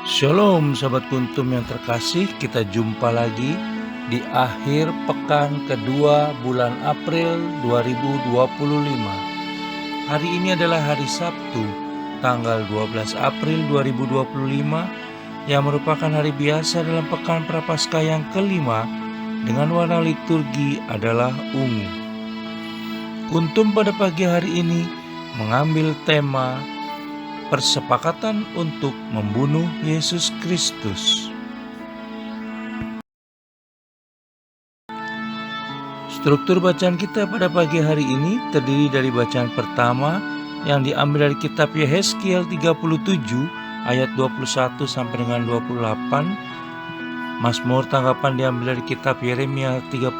Shalom sahabat kuntum yang terkasih, kita jumpa lagi di akhir pekan kedua bulan April 2025. Hari ini adalah hari Sabtu, tanggal 12 April 2025 yang merupakan hari biasa dalam pekan Prapaskah yang kelima dengan warna liturgi adalah ungu. Kuntum pada pagi hari ini mengambil tema persepakatan untuk membunuh Yesus Kristus. Struktur bacaan kita pada pagi hari ini terdiri dari bacaan pertama yang diambil dari kitab Yehezkiel 37 ayat 21 sampai dengan 28. Mazmur tanggapan diambil dari kitab Yeremia 31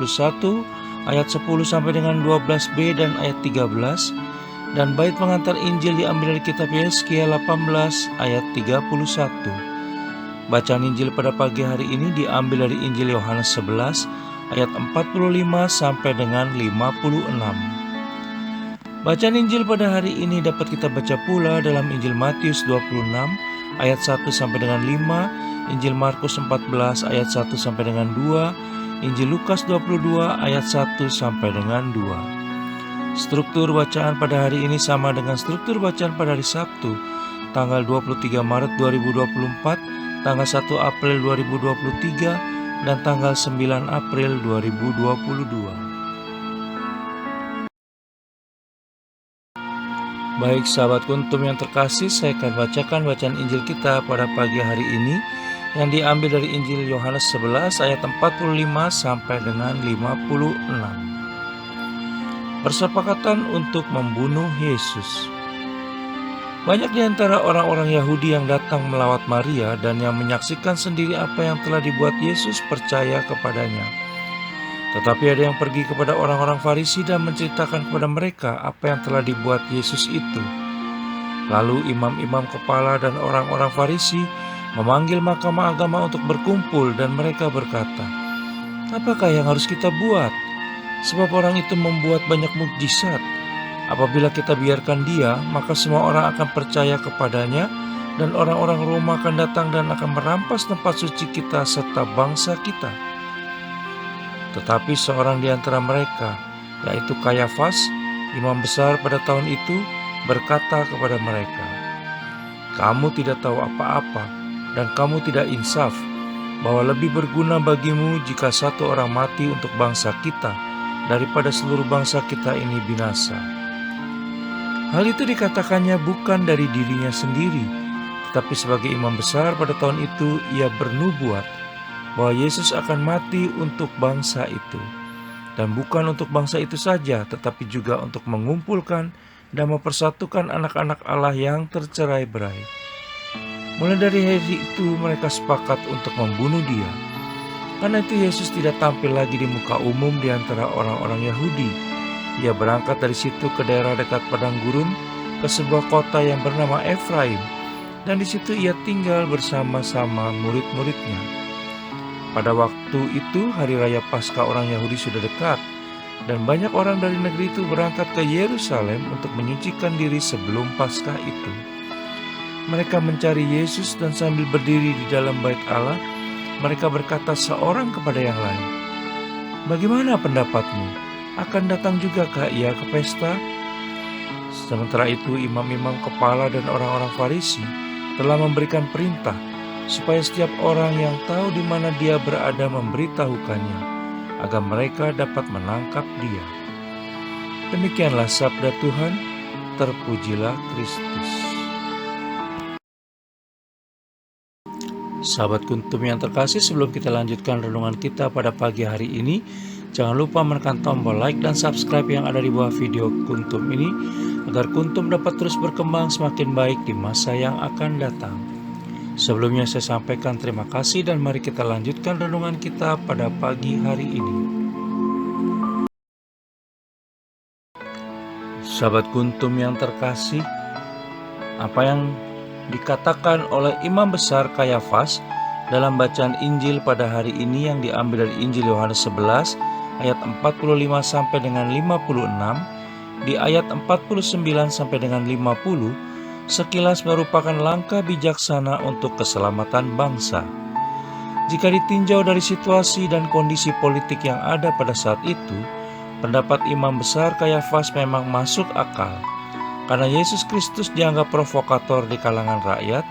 ayat 10 sampai dengan 12b dan ayat 13. Dan bait pengantar Injil diambil dari kitab Yehezkiel 18 ayat 31. Bacaan Injil pada pagi hari ini diambil dari Injil Yohanes 11 ayat 45 sampai dengan 56. Bacaan Injil pada hari ini dapat kita baca pula dalam Injil Matius 26 ayat 1 sampai dengan 5, Injil Markus 14 ayat 1 sampai dengan 2, Injil Lukas 22 ayat 1 sampai dengan 2. Struktur bacaan pada hari ini sama dengan struktur bacaan pada hari Sabtu, tanggal 23 Maret 2024, tanggal 1 April 2023, dan tanggal 9 April 2022. Baik sahabat kuntum yang terkasih, saya akan bacakan bacaan Injil kita pada pagi hari ini yang diambil dari Injil Yohanes 11 ayat 45 sampai dengan 56. Persepakatan untuk membunuh Yesus. Banyak di antara orang-orang Yahudi yang datang melawat Maria dan yang menyaksikan sendiri apa yang telah dibuat Yesus percaya kepadanya. Tetapi ada yang pergi kepada orang-orang Farisi dan menceritakan kepada mereka apa yang telah dibuat Yesus itu. Lalu imam-imam kepala dan orang-orang Farisi memanggil mahkamah agama untuk berkumpul dan mereka berkata, "Apakah yang harus kita buat? Sebab orang itu membuat banyak mukjizat. Apabila kita biarkan dia, maka semua orang akan percaya kepadanya, dan orang-orang Roma akan datang dan akan merampas tempat suci kita serta bangsa kita." Tetapi seorang di antara mereka, yaitu Kayafas, imam besar pada tahun itu, berkata kepada mereka, "Kamu tidak tahu apa-apa, dan kamu tidak insaf, bahwa lebih berguna bagimu jika satu orang mati untuk bangsa kita, daripada seluruh bangsa kita ini binasa." Hal itu dikatakannya bukan dari dirinya sendiri, tetapi sebagai imam besar pada tahun itu ia bernubuat bahwa Yesus akan mati untuk bangsa itu. Dan bukan untuk bangsa itu saja, tetapi juga untuk mengumpulkan dan mempersatukan anak-anak Allah yang tercerai-berai. Mulai dari hari itu mereka sepakat untuk membunuh dia. Karena itu Yesus tidak tampil lagi di muka umum di antara orang-orang Yahudi. Ia berangkat dari situ ke daerah dekat padang gurun, ke sebuah kota yang bernama Efraim, dan di situ ia tinggal bersama-sama murid-muridnya. Pada waktu itu hari raya Paskah orang Yahudi sudah dekat, dan banyak orang dari negeri itu berangkat ke Yerusalem untuk menyucikan diri sebelum Paskah itu. Mereka mencari Yesus dan sambil berdiri di dalam bait Allah, mereka berkata seorang kepada yang lain, "Bagaimana pendapatmu? Akan datang jugakah ia ke pesta?" Sementara itu imam-imam kepala dan orang-orang Farisi telah memberikan perintah supaya setiap orang yang tahu di mana dia berada memberitahukannya, agar mereka dapat menangkap dia. Demikianlah sabda Tuhan, terpujilah Kristus. Sahabat kuntum yang terkasih, sebelum kita lanjutkan renungan kita pada pagi hari ini, jangan lupa menekan tombol like dan subscribe yang ada di bawah video kuntum ini, agar kuntum dapat terus berkembang semakin baik di masa yang akan datang. Sebelumnya saya sampaikan terima kasih dan mari kita lanjutkan renungan kita pada pagi hari ini. Sahabat kuntum yang terkasih, apa yang dikatakan oleh imam besar Kayafas dalam bacaan Injil pada hari ini yang diambil dari Injil Yohanes 11 ayat 45 sampai dengan 56, di ayat 49 sampai dengan 50 sekilas merupakan langkah bijaksana untuk keselamatan bangsa. Jika ditinjau dari situasi dan kondisi politik yang ada pada saat itu, pendapat Imam Besar Kayafas memang masuk akal. Karena Yesus Kristus dianggap provokator di kalangan rakyat,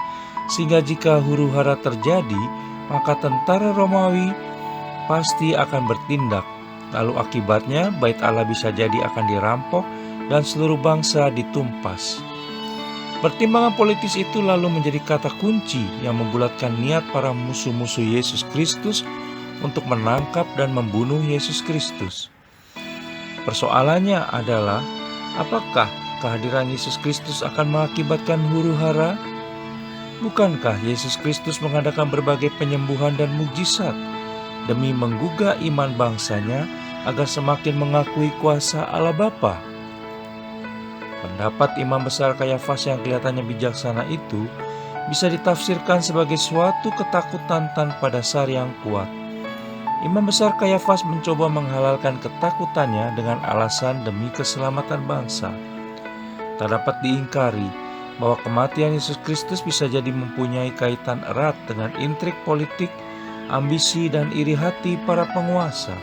sehingga jika huru-hara terjadi, maka tentara Romawi pasti akan bertindak. Lalu akibatnya bait Allah bisa jadi akan dirampok dan seluruh bangsa ditumpas. Pertimbangan politis itu lalu menjadi kata kunci yang membulatkan niat para musuh-musuh Yesus Kristus untuk menangkap dan membunuh Yesus Kristus. Persoalannya adalah, apakah kehadiran Yesus Kristus akan mengakibatkan huru-hara? Bukankah Yesus Kristus mengadakan berbagai penyembuhan dan mukjizat demi menggugah iman bangsanya agar semakin mengakui kuasa Allah Bapa? Pendapat Imam Besar Kayafas yang kelihatannya bijaksana itu bisa ditafsirkan sebagai suatu ketakutan tanpa dasar yang kuat. Imam Besar Kayafas mencoba menghalalkan ketakutannya dengan alasan demi keselamatan bangsa. Tak dapat diingkari bahwa kematian Yesus Kristus bisa jadi mempunyai kaitan erat dengan intrik politik, ambisi, dan iri hati para penguasa.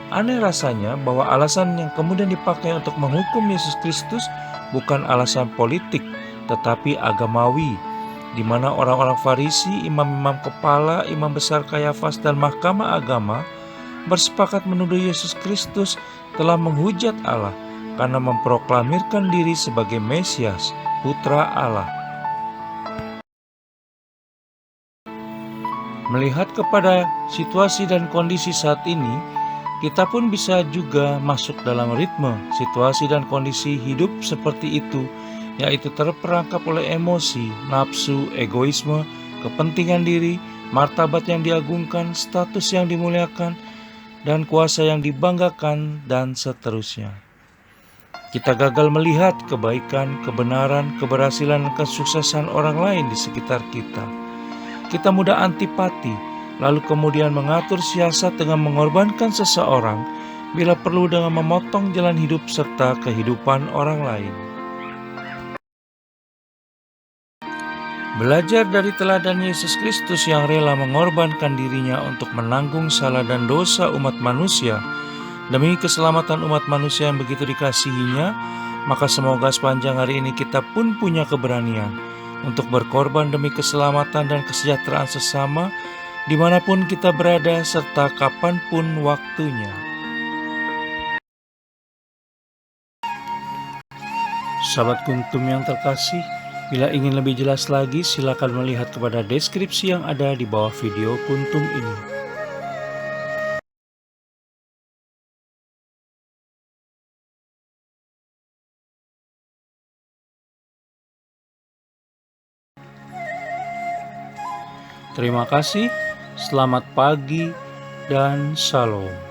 Aneh rasanya bahwa alasan yang kemudian dipakai untuk menghukum Yesus Kristus bukan alasan politik, tetapi agamawi, di mana orang-orang Farisi, imam-imam kepala, imam besar Kayafas, dan mahkamah agama bersepakat menuduh Yesus Kristus telah menghujat Allah karena memproklamirkan diri sebagai Mesias, Putra Allah. Melihat kepada situasi dan kondisi saat ini, kita pun bisa juga masuk dalam ritme situasi dan kondisi hidup seperti itu, yaitu terperangkap oleh emosi, nafsu, egoisme, kepentingan diri, martabat yang diagungkan, status yang dimuliakan, dan kuasa yang dibanggakan, dan seterusnya. Kita gagal melihat kebaikan, kebenaran, keberhasilan, dan kesuksesan orang lain di sekitar kita. Kita mudah antipati, lalu kemudian mengatur siasat dengan mengorbankan seseorang bila perlu dengan memotong jalan hidup serta kehidupan orang lain. Belajar dari teladan Yesus Kristus yang rela mengorbankan dirinya untuk menanggung salah dan dosa umat manusia demi keselamatan umat manusia yang begitu dikasihinya, maka semoga sepanjang hari ini kita pun punya keberanian untuk berkorban demi keselamatan dan kesejahteraan sesama dimanapun kita berada serta kapanpun waktunya. Sahabat Kuntum yang terkasih, bila ingin lebih jelas lagi silakan melihat kepada deskripsi yang ada di bawah video Kuntum ini. Terima kasih, selamat pagi, dan shalom.